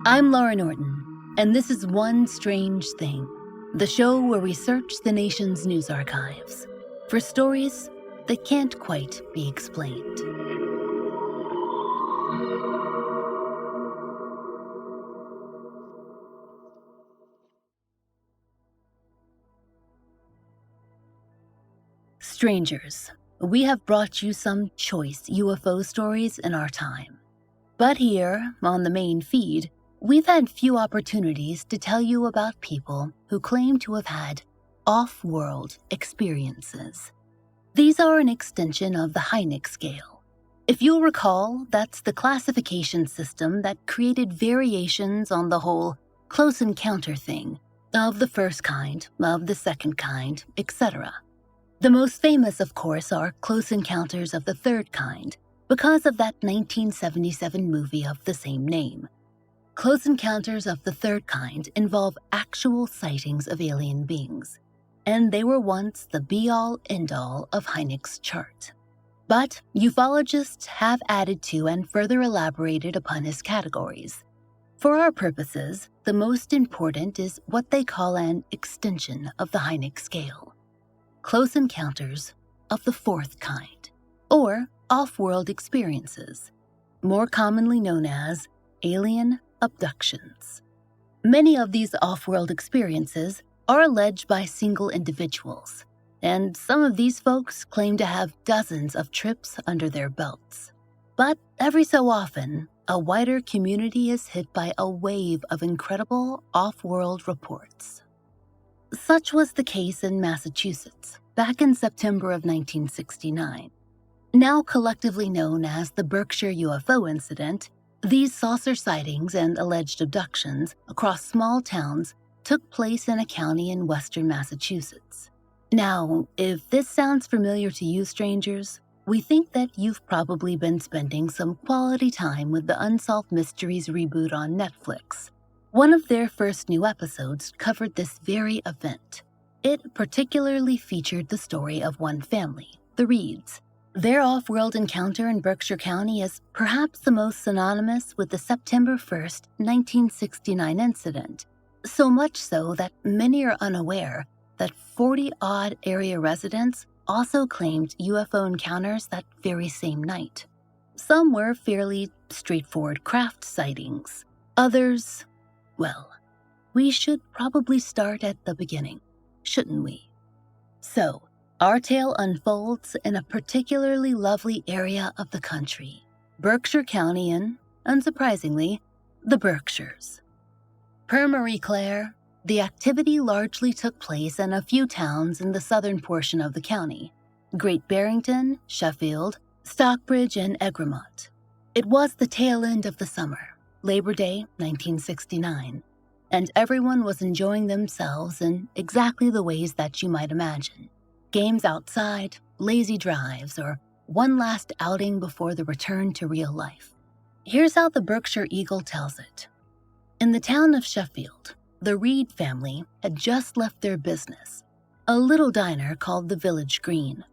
I'm Laurah Norton, and this is One Strange Thing, the show where we search the nation's news archives for stories that can't quite be explained. Strangers, we have brought you some choice UFO stories in our time. But here, on the main feed, we've had few opportunities to tell you about people who claim to have had off-world experiences. These are an extension of the Hynek scale. If you'll recall, that's the classification system that created variations on the whole close encounter thing, of the first kind, of the second kind, etc. The most famous, of course, are close encounters of the third kind, because of that 1977 movie of the same name. Close encounters of the third kind involve actual sightings of alien beings, and they were once the be-all, end-all of Hynek's chart. But ufologists have added to and further elaborated upon his categories. For our purposes, the most important is what they call an extension of the Hynek scale. Close encounters of the fourth kind, or off-world experiences, more commonly known as alien abductions. Many of these off-world experiences are alleged by single individuals, and some of these folks claim to have dozens of trips under their belts. But every so often, a wider community is hit by a wave of incredible off-world reports. Such was the case in Massachusetts back in September of 1969. Now collectively known as the Berkshire UFO incident, these saucer sightings and alleged abductions across small towns took place in a county in western Massachusetts. Now, if this sounds familiar to you strangers, we think that you've probably been spending some quality time with the Unsolved Mysteries reboot on Netflix. One of their first new episodes covered this very event. It particularly featured the story of one family, the Reeds. Their off-world encounter in Berkshire County is perhaps the most synonymous with the September 1st, 1969 incident, so much so that many are unaware that 40-odd area residents also claimed UFO encounters that very same night. Some were fairly straightforward craft sightings. Others, well, we should probably start at the beginning, shouldn't we? So, our tale unfolds in a particularly lovely area of the country, Berkshire County and, unsurprisingly, the Berkshires. Per Marie Claire, the activity largely took place in a few towns in the southern portion of the county: Great Barrington, Sheffield, Stockbridge, and Egremont. It was the tail end of the summer, Labor Day, 1969, and everyone was enjoying themselves in exactly the ways that you might imagine. Games outside, lazy drives, or one last outing before the return to real life. Here's how the Berkshire Eagle tells it. In the town of Sheffield, the Reed family had just left their business, a little diner called the Village Green.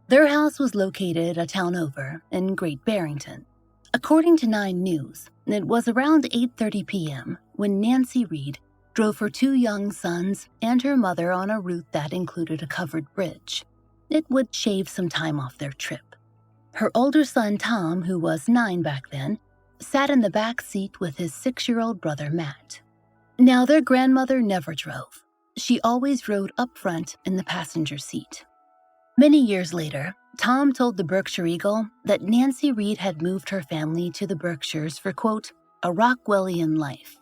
Their house was located a town over in Great Barrington. According to 9 News, it was around 8:30 p.m. when Nancy Reed drove her 2 young sons and her mother on a route that included a covered bridge. It would shave some time off their trip. Her older son Tom, who was 9 back then, sat in the back seat with his 6-year-old brother Matt. Now, their grandmother never drove. She always rode up front in the passenger seat. Many years later, Tom told the Berkshire Eagle that Nancy Reed had moved her family to the Berkshires for, quote, a Rockwellian life.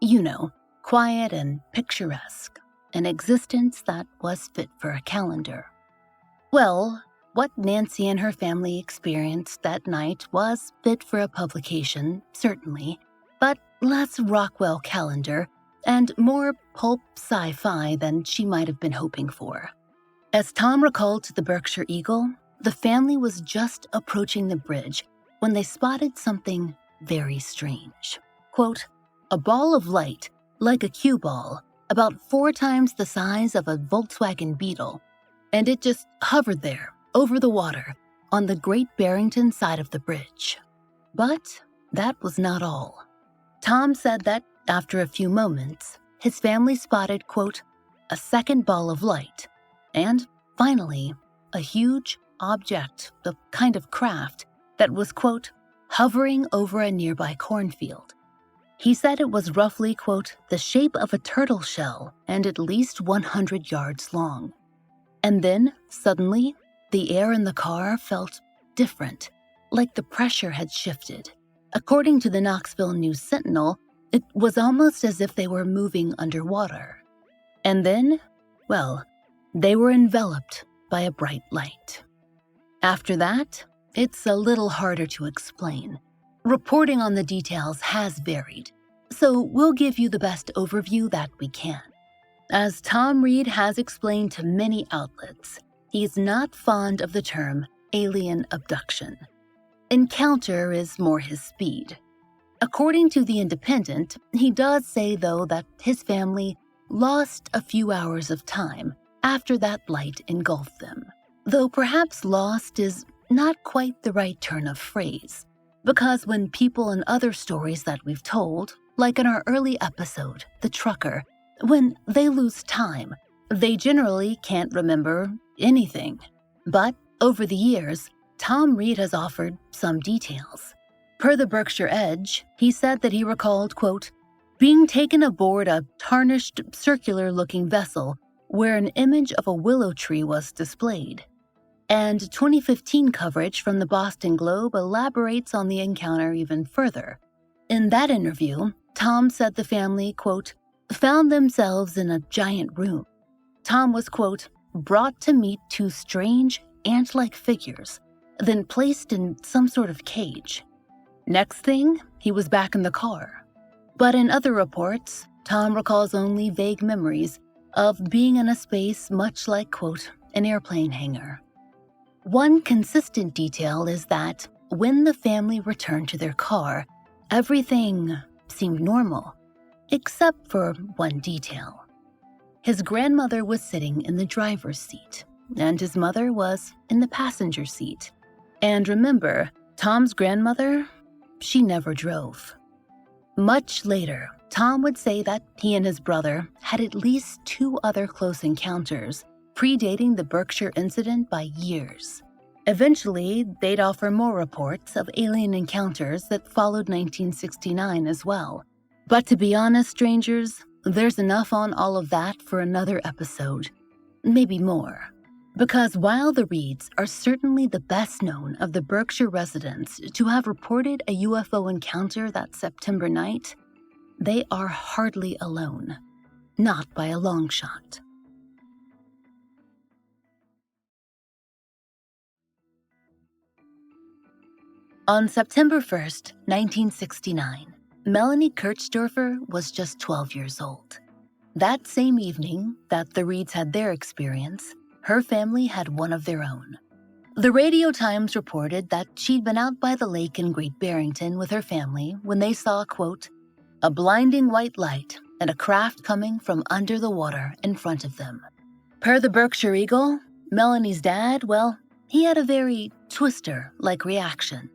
You know, quiet and picturesque, an existence that was fit for a calendar. Well, what Nancy and her family experienced that night was fit for a publication, certainly, but less Rockwell calendar and more pulp sci-fi than she might have been hoping for. As Tom recalled to the Berkshire Eagle, the family was just approaching the bridge when they spotted something very strange. Quote, a ball of light, like a cue ball, about 4 times the size of a Volkswagen Beetle, and it just hovered there, over the water, on the Great Barrington side of the bridge. But that was not all. Tom said that after a few moments, his family spotted, quote, a second ball of light, and finally, a huge object, a kind of craft, that was, quote, hovering over a nearby cornfield. He said it was roughly, quote, the shape of a turtle shell and at least 100 yards long. And then, suddenly, the air in the car felt different, like the pressure had shifted. According to the Knoxville News-Sentinel, it was almost as if they were moving underwater. And then, well, they were enveloped by a bright light. After that, it's a little harder to explain. Reporting on the details has varied, so we'll give you the best overview that we can. As Tom Reed has explained to many outlets, he's not fond of the term alien abduction. Encounter is more his speed. According to The Independent, he does say, though, that his family lost a few hours of time after that light engulfed them. Though perhaps lost is not quite the right turn of phrase, because when people in other stories that we've told, like in our early episode, The Trucker, when they lose time, they generally can't remember anything. But over the years, Tom Reed has offered some details. Per the Berkshire Edge, he said that he recalled, quote, being taken aboard a tarnished, circular-looking vessel where an image of a willow tree was displayed. And 2015 coverage from the Boston Globe elaborates on the encounter even further. In that interview, Tom said the family, quote, found themselves in a giant room. Tom was, quote, brought to meet two strange, ant-like figures, then placed in some sort of cage. Next thing, he was back in the car. But in other reports, Tom recalls only vague memories of being in a space much like, quote, an airplane hangar. One consistent detail is that when the family returned to their car, everything seemed normal, except for one detail. His grandmother was sitting in the driver's seat, and his mother was in the passenger seat. And remember, Tom's grandmother, she never drove. Much later, Tom would say that he and his brother had at least 2 other close encounters, predating the Berkshire incident by years. Eventually, they'd offer more reports of alien encounters that followed 1969 as well. But to be honest, strangers, there's enough on all of that for another episode. Maybe more. Because while the Reeds are certainly the best known of the Berkshire residents to have reported a UFO encounter that September night, they are hardly alone. Not by a long shot. On September 1st, 1969, Melanie Kirchdorfer was just 12 years old. That same evening that the Reeds had their experience, her family had one of their own. The Radio Times reported that she'd been out by the lake in Great Barrington with her family when they saw, quote, a blinding white light and a craft coming from under the water in front of them. Per the Berkshire Eagle, Melanie's dad, well, he had a very Twister-like reaction.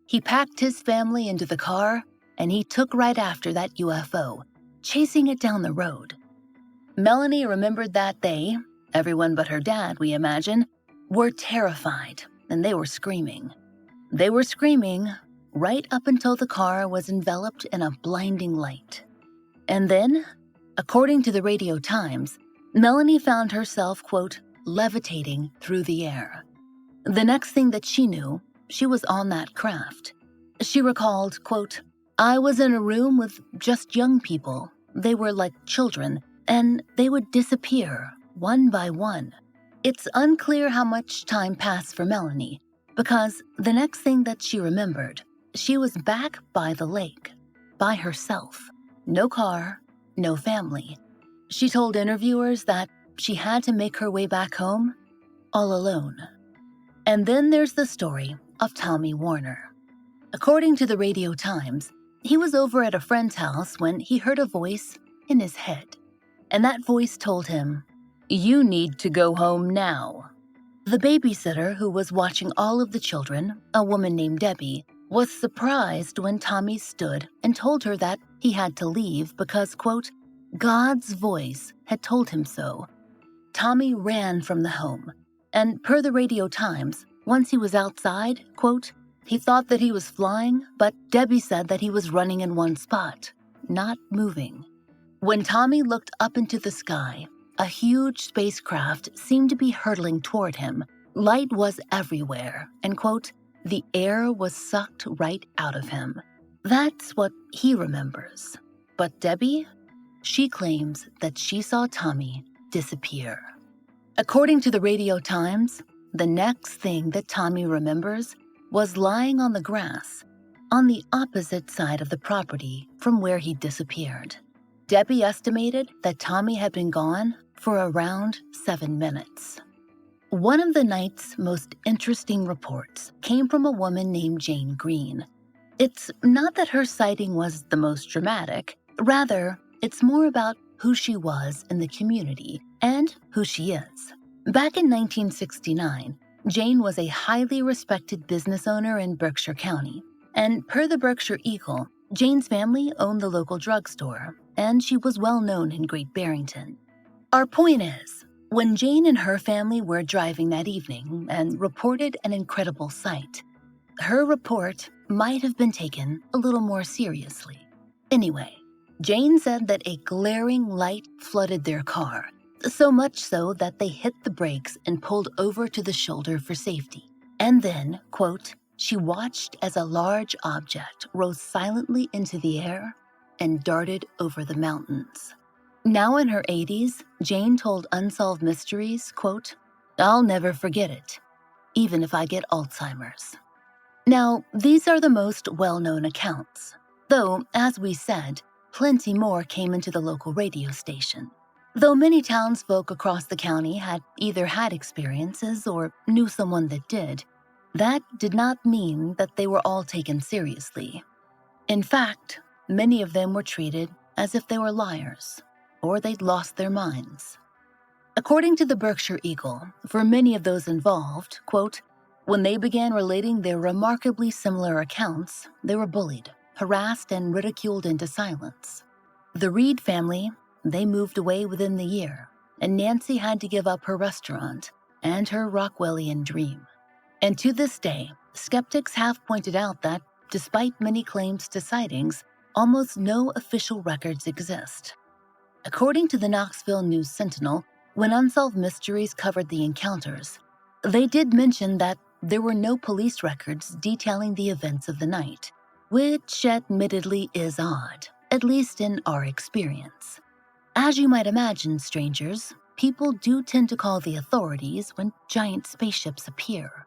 He packed his family into the car, and he took right after that UFO, chasing it down the road. Melanie remembered that they, everyone but her dad, we imagine, were terrified, and they were screaming. They were screaming right up until the car was enveloped in a blinding light. And then, according to the Radio Times, Melanie found herself, quote, levitating through the air. The next thing that she knew, she was on that craft. She recalled, quote, I was in a room with just young people. They were like children, and they would disappear one by one. It's unclear how much time passed for Melanie, because the next thing that she remembered, she was back by the lake, by herself. No car, no family. She told interviewers that she had to make her way back home all alone. And then there's the story of Tommy Warner. According to the Radio Times, he was over at a friend's house when he heard a voice in his head. And that voice told him, you need to go home now. The babysitter who was watching all of the children, a woman named Debbie, was surprised when Tommy stood and told her that he had to leave because, quote, God's voice had told him so. Tommy ran from the home, and per the Radio Times, once he was outside, quote, he thought that he was flying, but Debbie said that he was running in one spot, not moving. When Tommy looked up into the sky, a huge spacecraft seemed to be hurtling toward him. Light was everywhere, and, quote, the air was sucked right out of him. That's what he remembers. But Debbie, she claims that she saw Tommy disappear. According to the Radio Times, the next thing that Tommy remembers was lying on the grass on the opposite side of the property from where he disappeared. Debbie estimated that Tommy had been gone for around 7 minutes. One of the night's most interesting reports came from a woman named Jane Green. It's not that her sighting was the most dramatic, rather, it's more about who she was in the community and who she is. Back in 1969, Jane was a highly respected business owner in Berkshire County, and per the Berkshire Eagle, Jane's family owned the local drugstore, and she was well known in Great Barrington. Our point is, when Jane and her family were driving that evening and reported an incredible sight, her report might have been taken a little more seriously. Anyway, Jane said that a glaring light flooded their car, so much so that they hit the brakes and pulled over to the shoulder for safety. And then, quote, she watched as a large object rose silently into the air and darted over the mountains. Now in her 80s, Jane told Unsolved Mysteries, quote, I'll never forget it, even if I get Alzheimer's. Now, these are the most well-known accounts, though, as we said, plenty more came into the local radio station. Though many townsfolk across the county had either had experiences or knew someone that did not mean that they were all taken seriously. In fact, many of them were treated as if they were liars, or they'd lost their minds. According to the Berkshire Eagle, for many of those involved, quote, when they began relating their remarkably similar accounts, they were bullied, harassed, and ridiculed into silence. The Reed family, they moved away within the year, and Nancy had to give up her restaurant and her Rockwellian dream. And to this day, skeptics have pointed out that, despite many claims to sightings, almost no official records exist. According to the Knoxville News-Sentinel, when Unsolved Mysteries covered the encounters, they did mention that there were no police records detailing the events of the night, which admittedly is odd, at least in our experience. As you might imagine, strangers, people do tend to call the authorities when giant spaceships appear.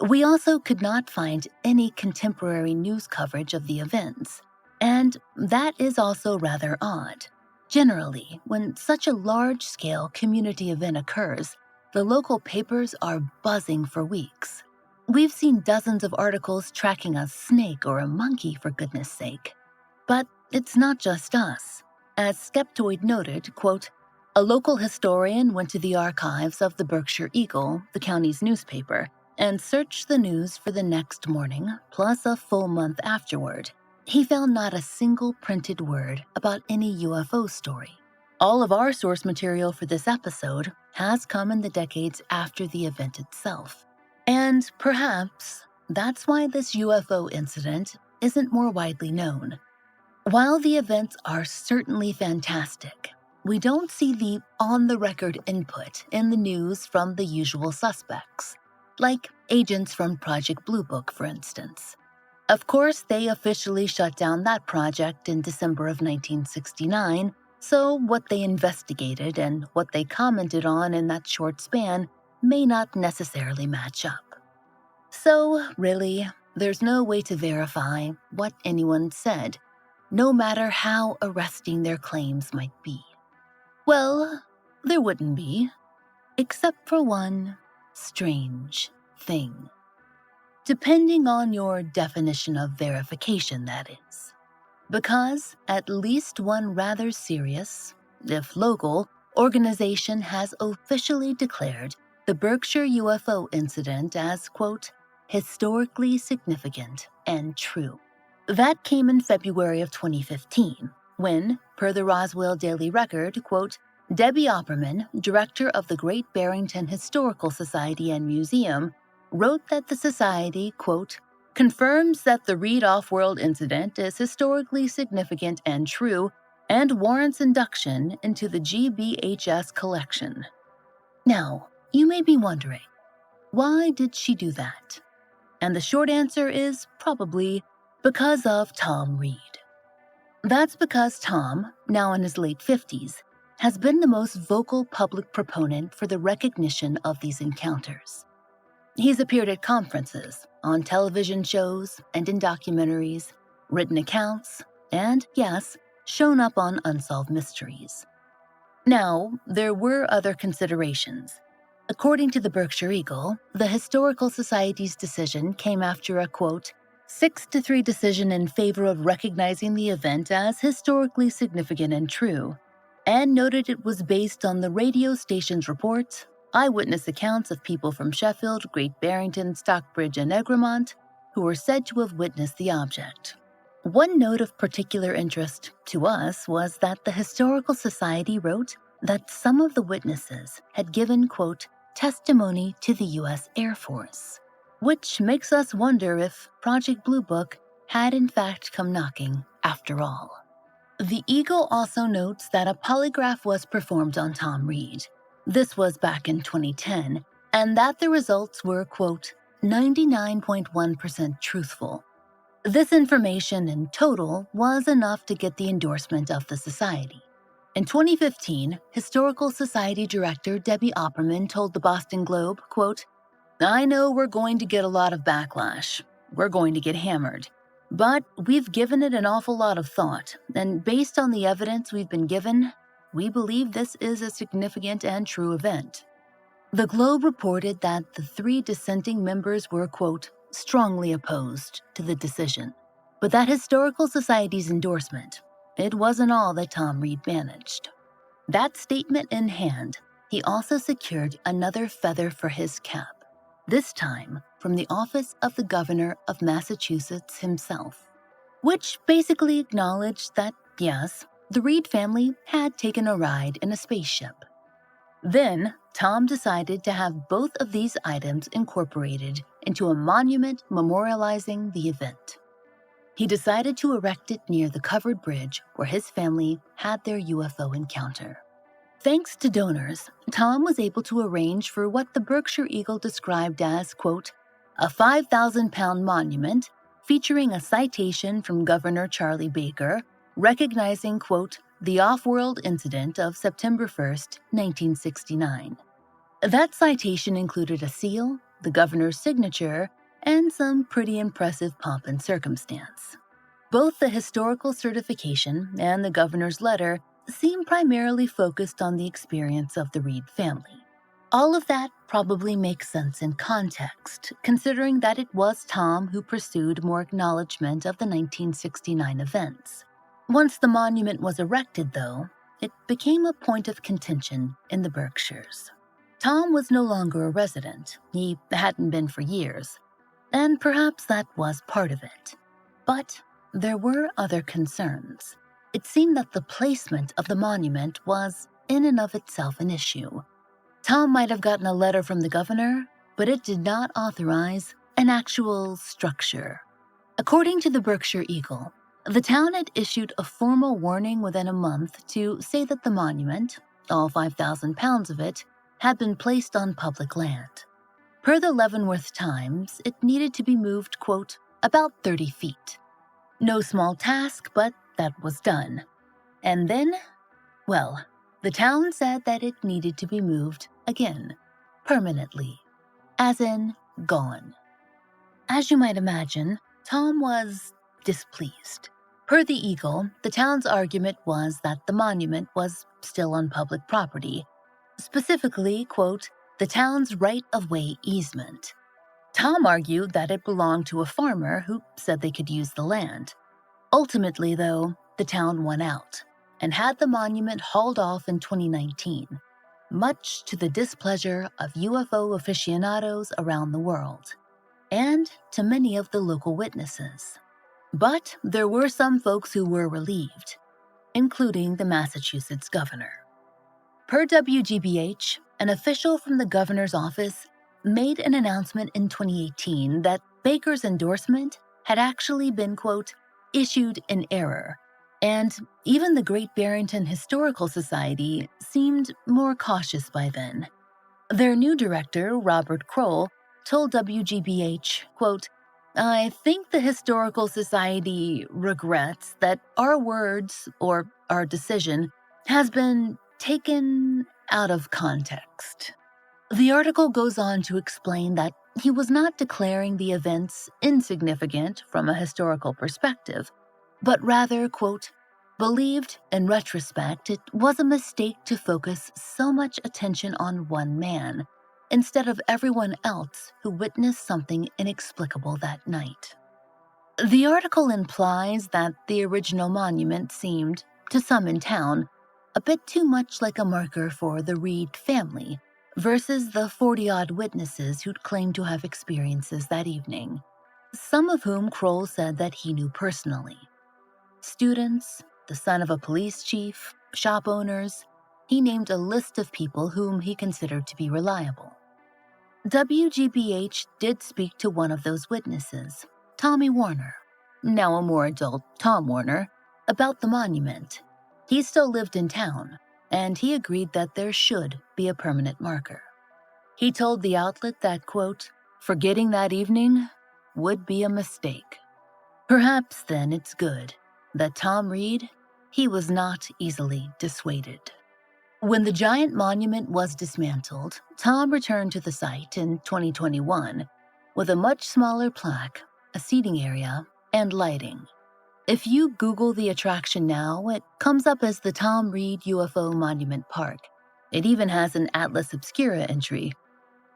We also could not find any contemporary news coverage of the events, and that is also rather odd. Generally, when such a large-scale community event occurs, the local papers are buzzing for weeks. We've seen dozens of articles tracking a snake or a monkey, for goodness sake. But it's not just us. As Skeptoid noted, quote, a local historian went to the archives of the Berkshire Eagle, the county's newspaper, and searched the news for the next morning, plus a full month afterward. He found not a single printed word about any UFO story. All of our source material for this episode has come in the decades after the event itself. And perhaps that's why this UFO incident isn't more widely known. While the events are certainly fantastic, we don't see the on-the-record input in the news from the usual suspects, like agents from Project Blue Book, for instance. Of course, they officially shut down that project in December of 1969, so what they investigated and what they commented on in that short span may not necessarily match up. So, really, there's no way to verify what anyone said, no matter how arresting their claims might be. Well, there wouldn't be, except for one strange thing. Depending on your definition of verification, that is. Because at least one rather serious, if local, organization has officially declared the Berkshire UFO incident as, quote, historically significant and true. That came in February of 2015, when, per the Roswell Daily Record, quote, Debbie Opperman, director of the Great Barrington Historical Society and Museum, wrote that the society, quote, confirms that the Reed Off-World incident is historically significant and true and warrants induction into the GBHS collection. Now, you may be wondering, why did she do that? And the short answer is probably because of Tom Reed. That's because Tom, now in his late 50s, has been the most vocal public proponent for the recognition of these encounters. He's appeared at conferences, on television shows, and in documentaries, written accounts, and, yes, shown up on Unsolved Mysteries. Now, there were other considerations. According to the Berkshire Eagle, the Historical Society's decision came after a, quote, 6-3 decision in favor of recognizing the event as historically significant and true, and noted it was based on the radio station's report, eyewitness accounts of people from Sheffield, Great Barrington, Stockbridge, and Egremont who were said to have witnessed the object. One note of particular interest to us was that the Historical Society wrote that some of the witnesses had given, quote, testimony to the U.S. Air Force, which makes us wonder if Project Blue Book had in fact come knocking after all. The Eagle also notes that a polygraph was performed on Tom Reed. This was back in 2010, and that the results were, quote, 99.1% truthful. This information in total was enough to get the endorsement of the society. In 2015, Historical Society Director Debbie Opperman told the Boston Globe, quote, I know we're going to get a lot of backlash. We're going to get hammered. But we've given it an awful lot of thought, and based on the evidence we've been given, we believe this is a significant and true event. The Globe reported that the 3 dissenting members were, quote, strongly opposed to the decision, but that Historical Society's endorsement, it wasn't all that Tom Reed managed. That statement in hand, he also secured another feather for his cap, this time from the office of the governor of Massachusetts himself, which basically acknowledged that, yes, the Reed family had taken a ride in a spaceship. Then, Tom decided to have both of these items incorporated into a monument memorializing the event. He decided to erect it near the covered bridge where his family had their UFO encounter. Thanks to donors, Tom was able to arrange for what the Berkshire Eagle described as, quote, a 5,000-pound monument featuring a citation from Governor Charlie Baker recognizing, quote, the off-world incident of September 1st, 1969. That citation included a seal, the governor's signature, and some pretty impressive pomp and circumstance. Both the historical certification and the governor's letter seem primarily focused on the experience of the Reed family. All of that probably makes sense in context, considering that it was Tom who pursued more acknowledgement of the 1969 events. Once the monument was erected, though, it became a point of contention in the Berkshires. Tom was no longer a resident. He hadn't been for years, and perhaps that was part of it. But there were other concerns. It seemed that the placement of the monument was, in and of itself, an issue. Tom might have gotten a letter from the governor, but it did not authorize an actual structure. According to the Berkshire Eagle, the town had issued a formal warning within a month to say that the monument, all 5,000 pounds of it, had been placed on public land. Per the Leavenworth Times, it needed to be moved, quote, about 30 feet. No small task, but that was done. And then, well, the town said that it needed to be moved again, permanently, as in gone. As you might imagine, Tom was displeased. Per the Eagle, the town's argument was that the monument was still on public property, specifically, quote, the town's right-of-way easement. Tom argued that it belonged to a farmer who said they could use the land. Ultimately, though, the town won out and had the monument hauled off in 2019, much to the displeasure of UFO aficionados around the world. and to many of the local witnesses. But there were some folks who were relieved, including the Massachusetts governor. Per WGBH, an official from the governor's office made an announcement in 2018 that Baker's endorsement had actually been, quote, issued in error, and even the Great Barrington Historical Society seemed more cautious by then. Their new director, Robert Kroll, told WGBH, quote, I think the Historical Society regrets that our words, or our decision, has been taken out of context. The article goes on to explain that he was not declaring the events insignificant from a historical perspective, but rather, quote, believed in retrospect it was a mistake to focus so much attention on one man, instead of everyone else who witnessed something inexplicable that night. The article implies that the original monument seemed, to some in town, a bit too much like a marker for the Reed family versus the 40-odd witnesses who'd claimed to have experiences that evening, some of whom Kroll said that he knew personally. Students, the son of a police chief, shop owners, he named a list of people whom he considered to be reliable. WGBH did speak to one of those witnesses, Tommy Warner, now a more adult Tom Warner, about the monument. He still lived in town, and he agreed that there should be a permanent marker. He told the outlet that, quote, forgetting that evening would be a mistake. Perhaps then it's good that Tom Reed, he was not easily dissuaded. When the giant monument was dismantled, Tom returned to the site in 2021 with a much smaller plaque, a seating area, and lighting. If you Google the attraction now, it comes up as the Tom Reed UFO Monument Park. It even has an Atlas Obscura entry.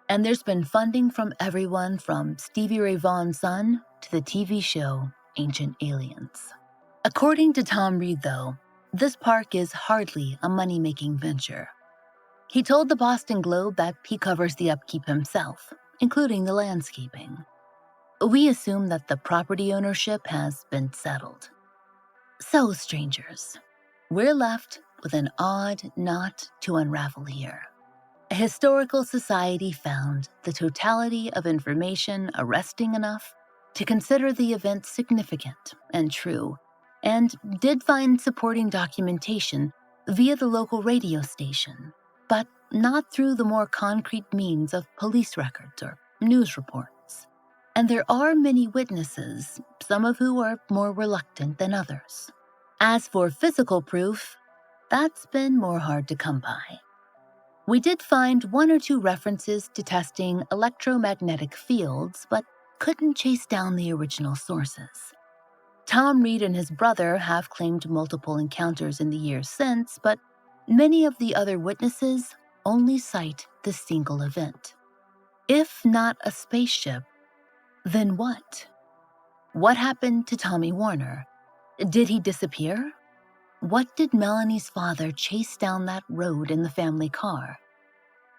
And there's been funding from everyone from Stevie Ray Vaughan's son to the TV show Ancient Aliens. According to Tom Reed, though, this park is hardly a money-making venture. He told the Boston Globe that he covers the upkeep himself, including the landscaping. We assume that the property ownership has been settled. So, strangers, we're left with an odd knot to unravel here. A historical society found the totality of information arresting enough to consider the event significant and true, and did find supporting documentation via the local radio station, but not through the more concrete means of police records or news reports. And there are many witnesses, some of who are more reluctant than others. As for physical proof, that's been more hard to come by. We did find one or two references to testing electromagnetic fields, but couldn't chase down the original sources. Tom Reed and his brother have claimed multiple encounters in the years since, but many of the other witnesses only cite the single event. If not a spaceship, then what? What happened to Tommy Warner? Did he disappear? What did Melanie's father chase down that road in the family car?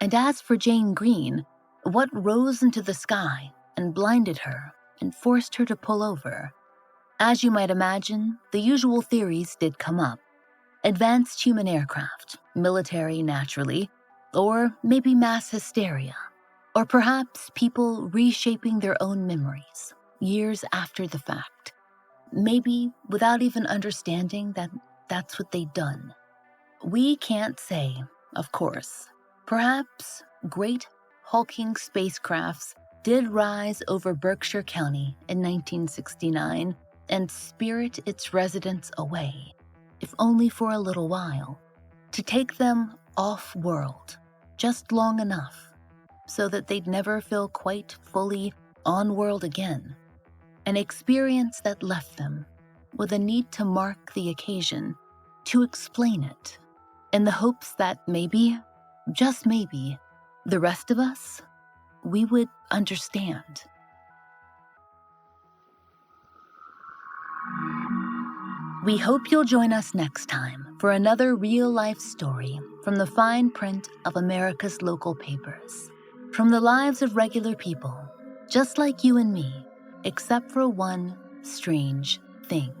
And as for Jane Green, what rose into the sky and blinded her and forced her to pull over? As you might imagine, the usual theories did come up. Advanced human aircraft, military naturally, or maybe mass hysteria. Or perhaps people reshaping their own memories, years after the fact. Maybe without even understanding that that's what they'd done. We can't say, of course. Perhaps great hulking spacecrafts did rise over Berkshire County in 1969 and spirit its residents away, if only for a little while, to take them off-world, just long enough so that they'd never feel quite fully on-world again, an experience that left them with a need to mark the occasion, to explain it, in the hopes that maybe, just maybe, the rest of us, we would understand. We hope you'll join us next time for another real-life story from the fine print of America's local papers. From the lives of regular people just like you and me, except for one strange thing.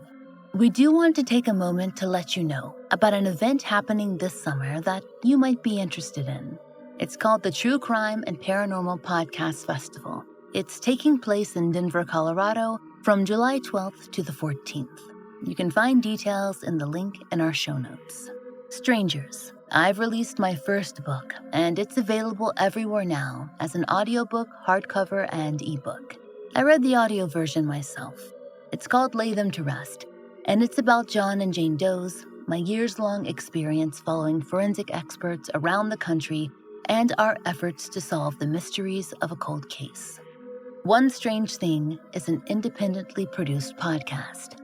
We do want to take a moment to let you know about an event happening this summer that you might be interested in. It's called the True Crime and Paranormal Podcast Festival. It's taking place in Denver, Colorado from July 12th to the 14th. You can find details in the link in our show notes. Strangers, I've released my first book, and it's available everywhere now as an audiobook, hardcover, and ebook. I read the audio version myself. It's called Lay Them to Rest, and it's about John and Jane Doe's, my years-long experience following forensic experts around the country and our efforts to solve the mysteries of a cold case. One Strange Thing is an independently produced podcast.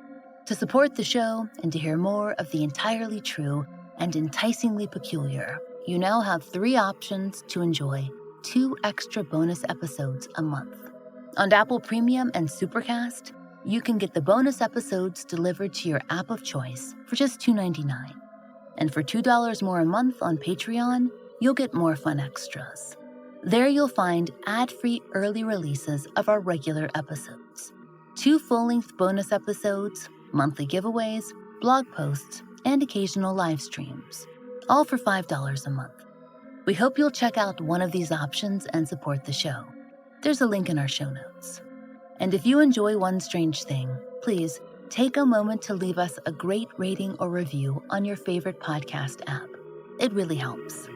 To support the show and to hear more of the entirely true and enticingly peculiar, you now have 3 options to enjoy 2 extra bonus episodes a month. On Apple Premium and Supercast, you can get the bonus episodes delivered to your app of choice for just $2.99. And for $2 more a month on Patreon, you'll get more fun extras. There you'll find ad-free early releases of our regular episodes, 2 full-length bonus episodes, monthly giveaways, blog posts, and occasional live streams, all for $5 a month. We hope you'll check out one of these options and support the show. There's a link in our show notes. And if you enjoy One Strange Thing, please take a moment to leave us a great rating or review on your favorite podcast app. It really helps.